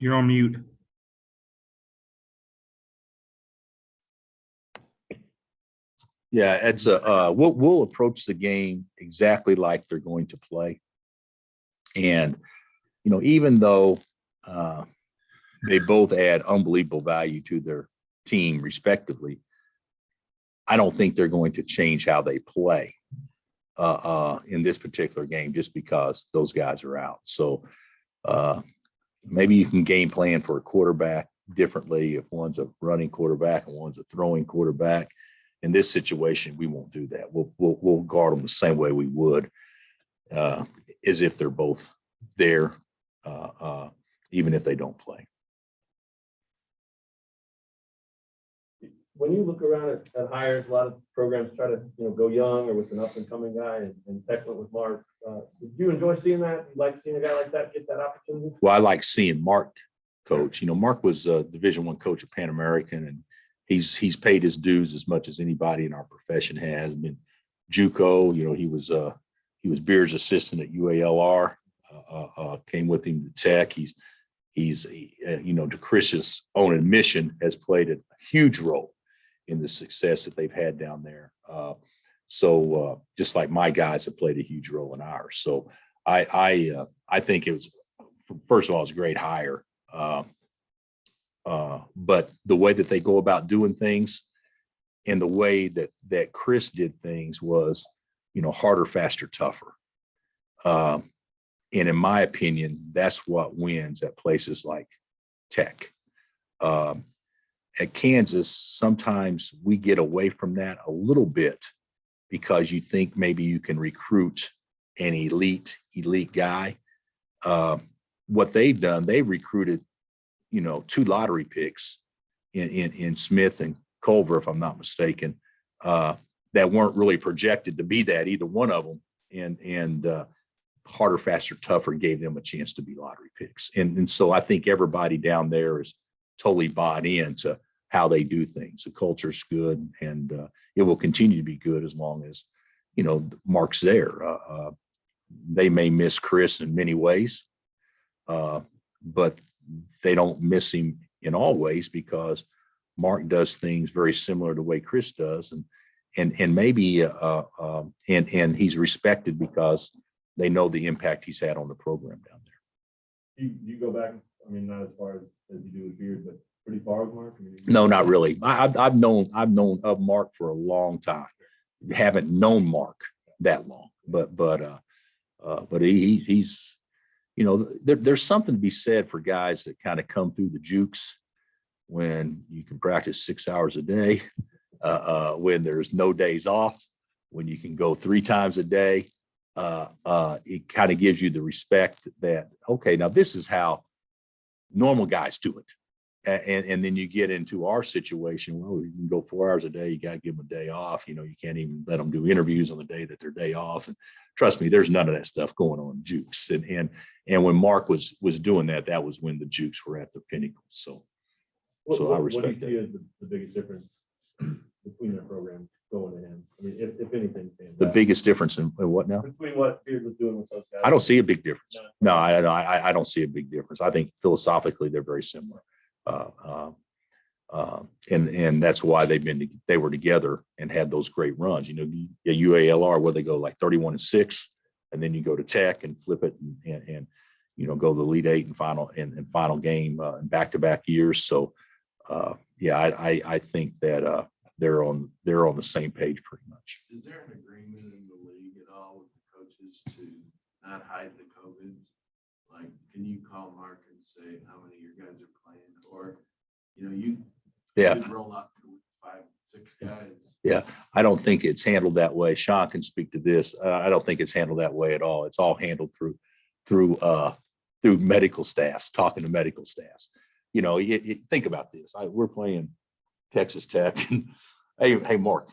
You're on mute. Yeah, it's a we'll approach the game exactly like they're going to play. And even though they both add unbelievable value to their team respectively, I don't think they're going to change how they play in this particular game just because those guys are out. So maybe you can game plan for a quarterback differently if one's a running quarterback and one's a throwing quarterback. In this situation, we won't do that. We'll guard them the same way we would as if they're both there, even if they don't play. When you look around at hires, a lot of programs try to go young or with an up and coming guy, and Tech went with Mark. Did you enjoy seeing that? You like seeing a guy like that get that opportunity? Well, I like seeing Mark coach. Mark was a Division I coach at Pan American, and he's paid his dues as much as anybody in our profession has. I mean, JUCO, he was Beard's assistant at UALR. Came with him to Tech. He's to Chris's own admission, has played a huge role in the success that they've had down there. So just like my guys have played a huge role in ours. So I think it was, first of all, it's a great hire. But the way that they go about doing things and the way that Chris did things was, harder, faster, tougher. And in my opinion, that's what wins at places like Tech. At Kansas, sometimes we get away from that a little bit because you think maybe you can recruit an elite guy. What they've done, they've recruited, 2 lottery picks in Smith and Culver, if I'm not mistaken, that weren't really projected to be that, either one of them. And harder, faster, tougher gave them a chance to be lottery picks. And so I think everybody down there is totally bought into how they do things. The culture's good, and it will continue to be good as long as, Mark's there. They may miss Chris in many ways, but they don't miss him in all ways because Mark does things very similar to the way Chris does. And maybe and he's respected because they know the impact he's had on the program down there. You go back, I mean, not as far as you do with Beard, but pretty far with Mark? No, not really. I've known of Mark for a long time. Haven't known Mark that long, but he's, there's something to be said for guys that kind of come through the jukes when you can practice 6 hours a day, when there's no days off, when you can go 3 times a day. It kind of gives you the respect that, okay, now this is how normal guys do it. And then you get into our situation. Well, you can go 4 hours a day. You got to give them a day off. You can't even let them do interviews on the day that they're day off. And trust me, there's none of that stuff going on in Jukes. And when Mark was doing that, that was when the Jukes were at the pinnacle. So I respect what do you see as the biggest difference between their programs going to him? I mean, if anything, the biggest difference in what now? Between what Beard was doing with those guys. I don't see a big difference. No, I don't see a big difference. I think philosophically they're very similar. And that's why they were together and had those great runs. UALR, where they go like 31-6, and then you go to Tech and flip it and go to the Elite Eight and final game in back-to-back years. So I think that they're on the same page pretty much. Is there an agreement in the league at all with the coaches to not hide the COVIDs? Like, can you call Mark and say how many of your guys are playing, or you roll out 5, 6 guys? Yeah, I don't think it's handled that way. Sean can speak to this. I don't think it's handled that way at all. It's all handled through medical staffs, talking to medical staffs. Think about this. We're playing Texas Tech, and hey, Mark,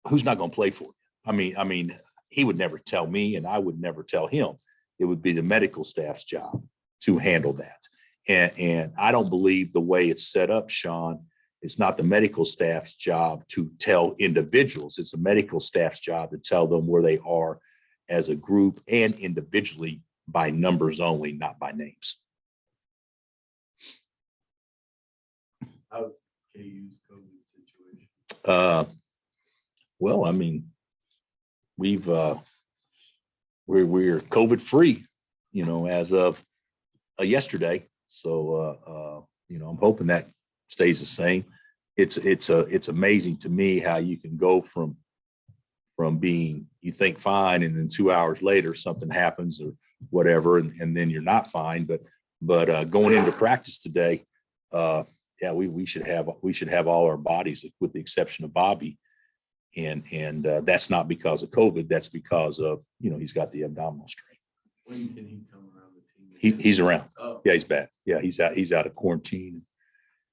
who's not going to play for you? I mean, he would never tell me, and I would never tell him. It would be the medical staff's job to handle that. And I don't believe the way it's set up, Sean, it's not the medical staff's job to tell individuals. It's the medical staff's job to tell them where they are as a group and individually by numbers only, not by names. How's KU's COVID situation? Well, I mean, we're COVID free, as of yesterday. So, I'm hoping that stays the same. It's amazing to me how you can go from being, you think fine, and then 2 hours later something happens or whatever, and then you're not fine. But going into practice today, yeah, we should have all our bodies with the exception of Bobby, and that's not because of COVID. That's because of he's got the abdominal strain. When can he come around the team? He's around. Oh, Yeah, he's back. Yeah, he's out of quarantine,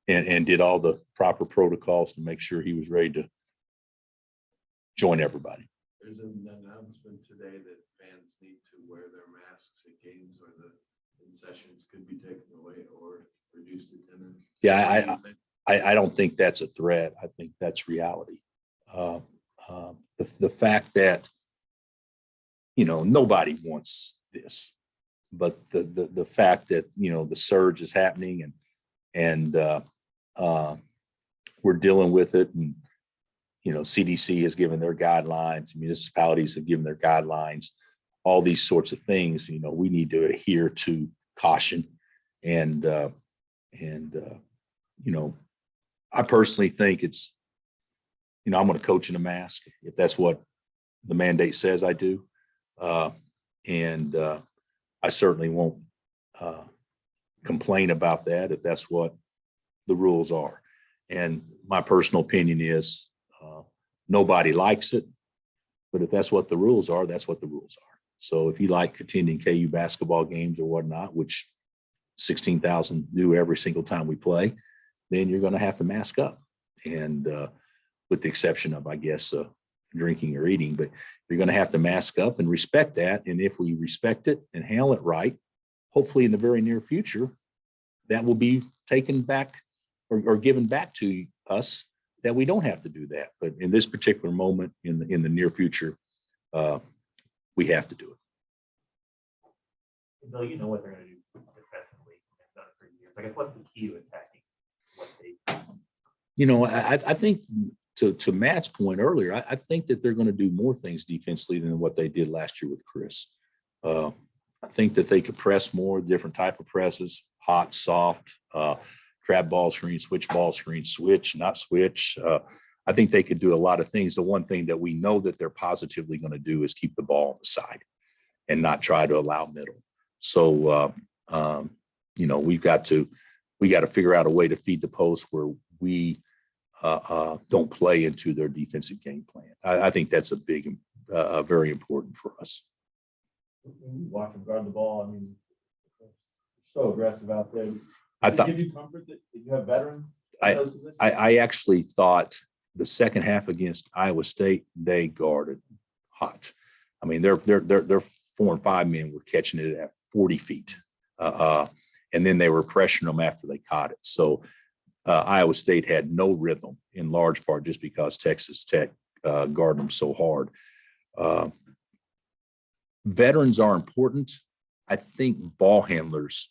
and did all the proper protocols to make sure he was ready to join everybody. there's an announcement today that fans need to wear their masks at games, or the concessions could be taken away or reduced attendance. Yeah, I don't think that's a threat. I think that's reality. The fact that nobody wants this, but the fact that the surge is happening, and we're dealing with it, and CDC has given their guidelines, municipalities have given their guidelines, all these sorts of things. We need to adhere to caution, and I personally think it's I'm going to coach in a mask if that's what the mandate says I do, and I certainly won't complain about that if that's what the rules are. And my personal opinion is nobody likes it, but if that's what the rules are, that's what the rules are. So if you like attending KU basketball games or whatnot, which 16,000 do every single time we play, then you're going to have to mask up, and with the exception of, I guess, drinking or eating, but you're going to have to mask up and respect that. And if we respect it and handle it right, hopefully in the very near future, that will be taken back or given back to us, that we don't have to do that. But in this particular moment, in the near future, we have to do it. Bill, you know what they're going to do defensively. They've done it for years. I guess what's the key to attacking what they? I think to Matt's point earlier, I think that they're going to do more things defensively than what they did last year with Chris. I think that they could press more, different type of presses, hot, soft, trap ball screen, switch ball screen, switch, not switch. I think they could do a lot of things. The one thing that we know that they're positively going to do is keep the ball on the side and not try to allow middle. So, we got to figure out a way to feed the post where we don't play into their defensive game plan. I think that's very important for us. When you watch them guard the ball, I mean, so aggressive out there. I Does thought it give you comfort that you have veterans? I actually thought the second half against Iowa State, they guarded hot. I mean, their 4 and 5 men were catching it at 40 feet. And then they were pressuring them after they caught it. So Iowa State had no rhythm, in large part just because Texas Tech guarded them so hard. Veterans are important. I think ball handlers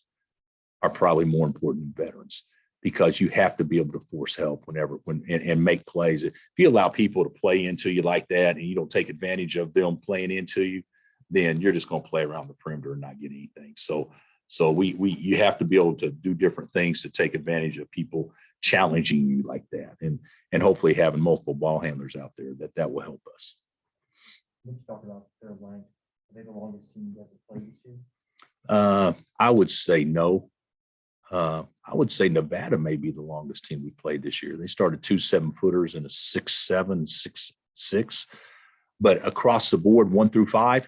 are probably more important than veterans, because you have to be able to force help and make plays. If you allow people to play into you like that and you don't take advantage of them playing into you, then you're just going to play around the perimeter and not get anything. So you have to be able to do different things to take advantage of people challenging you like that, and hopefully having multiple ball handlers out there that will help us. Let's talk about their length. Are they the longest team you guys have played this year? I would say no. I would say Nevada may be the longest team we played this year. They started 2 7-footers and a 6'7", 6'6", but across the board, 1 through 5,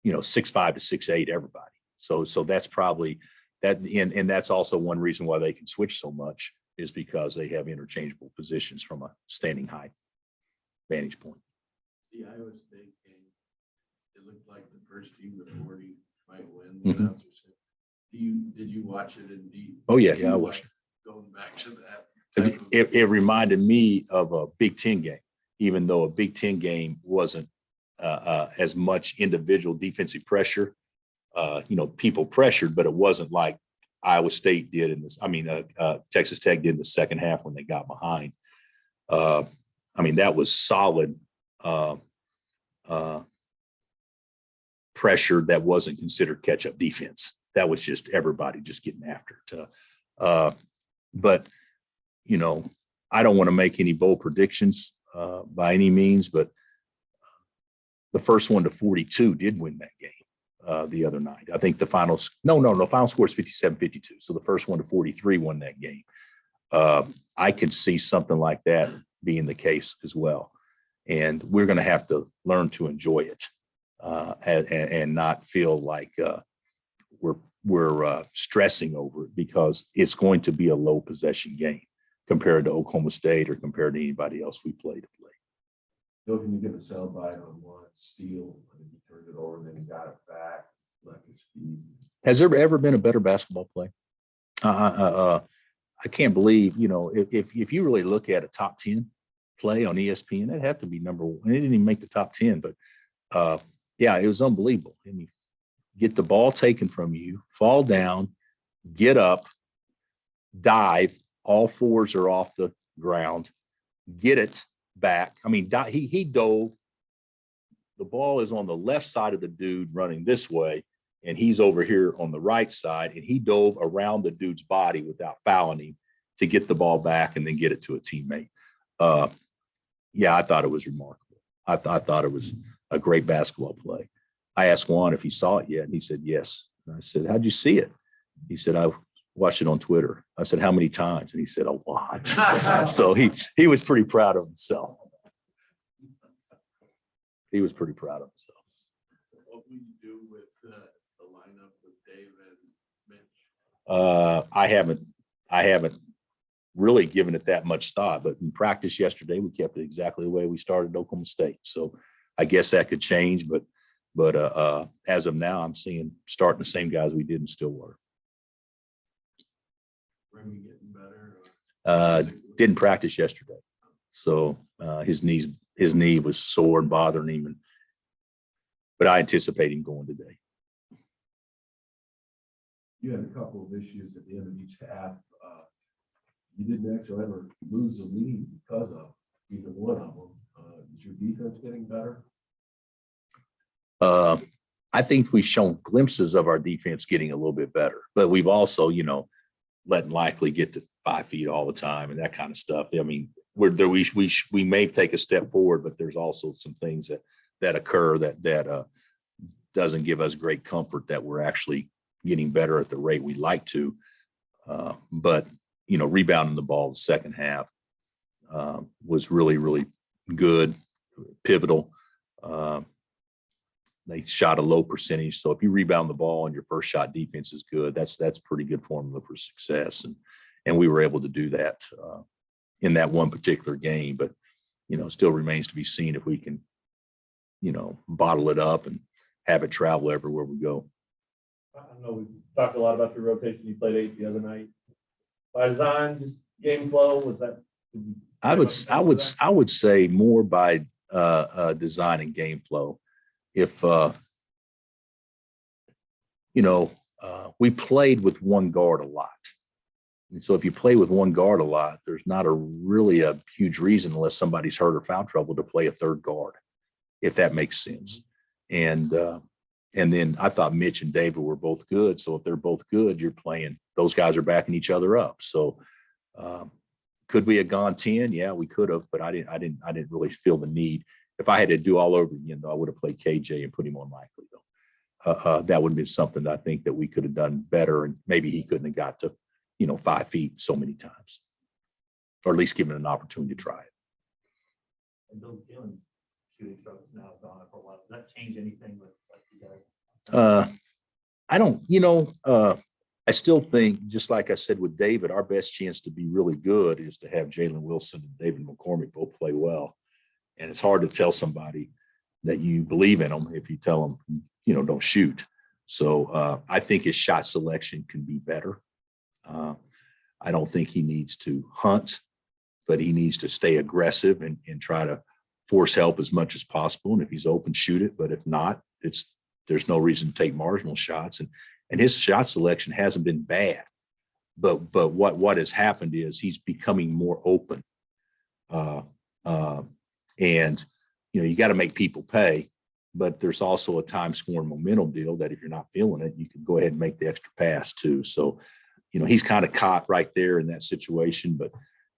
6'5" to 6'8", everybody. So that's probably that, and that's also one reason why they can switch so much, is because they have interchangeable positions from a standing height vantage point. The Iowa State game, it looked like the first team to 40 might win. Mhm. Announcers said. Did you watch it in deep? Oh yeah, I watched it. Going back to that. It reminded me of a Big Ten game, even though a Big Ten game wasn't as much individual defensive pressure. People pressured, but it wasn't like Iowa State did in this. I mean, Texas Tech did in the second half when they got behind. I mean, that was solid pressure that wasn't considered catch-up defense. That was just everybody just getting after it. But, you know, I don't want to make any bold predictions by any means, but the first one to 42 did win that game the other night. I think the final score is 57-52. So the first one to 43 won that game. I could see something like that being the case as well. And we're going to have to learn to enjoy it and not feel like we're stressing over it, because it's going to be a low possession game compared to Oklahoma State or compared to anybody else we played. Bill, can you give a soundbite on one steal? And he turned it over, then he got it back, like his feet. Has there ever been a better basketball play? I can't believe, you know, if you really look at a top 10 play on ESPN, it'd have to be number one. It didn't even make the top 10, but yeah, it was unbelievable. I mean, get the ball taken from you, fall down, get up, dive, all fours are off the ground, get it back. I mean, he dove. The ball is on the left side of the dude running this way, and he's over here on the right side, and he dove around the dude's body without fouling him to get the ball back and then get it to a teammate. Yeah, I thought it was remarkable. I thought it was a great basketball play. I asked Juan if he saw it yet, and he said yes. And I said, how'd you see it? He said, I watched it on Twitter. I said, how many times? And he said, a lot. So he was pretty proud of himself. He was pretty proud of himself. What will you do with the lineup with Dave and Mitch? I haven't really given it that much thought, but in practice yesterday, we kept it exactly the way we started Oklahoma State. So I guess that could change, but as of now, I'm starting the same guys we did in Stillwater. Remy getting better? Didn't practice yesterday, so his knee was sore and bothering him, but I anticipate him going today. You had a couple of issues at the end of each half. You didn't actually ever lose the lead because of either one of them. Is your defense getting better? I think we've shown glimpses of our defense getting a little bit better, but we've also, you know, letting Likely get to 5 feet all the time and that kind of stuff. I mean, we may take a step forward, but there's also some things that occur that doesn't give us great comfort that we're actually getting better at the rate we like to. But you know, rebounding the ball the second half was really, really good, pivotal. They shot a low percentage. So if you rebound the ball and your first shot defense is good, that's pretty good formula for success. And we were able to do that in that one particular game. But, you know, still remains to be seen if we can, you know, bottle it up and have it travel everywhere we go. I know we talked a lot about your rotation. You played 8 the other night. By design, just game flow, was that? I would say more by design and game flow. If you know, we played with one guard a lot, and so if you play with one guard a lot, there's not really a huge reason, unless somebody's hurt or foul trouble, to play a third guard, if that makes sense. And then I thought Mitch and David were both good. So if they're both good, you're playing, those guys are backing each other up. So could we have gone 10? Yeah, we could have, but I didn't really feel the need. If I had to do all over again, though, I would have played KJ and put him on Likely, though. That would have been something that I think that we could have done better, and maybe he couldn't have got to, you know, 5 feet so many times, or at least given an opportunity to try it. And Bill Gillen's shooting strokes now gone for a while. Does that change anything with like you guys? I don't, you know, I still think, just like I said with David, our best chance to be really good is to have Jalen Wilson and David McCormick both play well. And it's hard to tell somebody that you believe in them if you tell them, you know, don't shoot. So I think his shot selection can be better. I don't think he needs to hunt, but he needs to stay aggressive and try to force help as much as possible. And if he's open, shoot it. But if not, there's no reason to take marginal shots. and his shot selection hasn't been bad. But what has happened is he's becoming more open. And, you know, you got to make people pay, but there's also a time scoring momentum deal that if you're not feeling it, you can go ahead and make the extra pass too. So, you know, he's kind of caught right there in that situation. But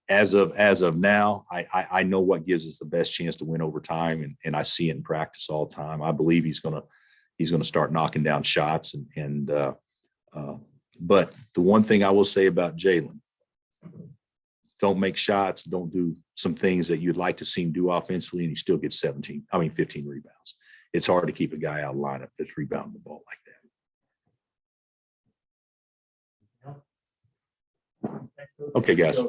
as of now, I know what gives us the best chance to win over time, and I see it in practice all the time. I believe he's gonna start knocking down shots, but the one thing I will say about Jalen, don't make shots, don't do some things that you'd like to see him do offensively, and he still gets 15 rebounds. It's hard to keep a guy out of lineup that's rebounding the ball like that. Okay, guys.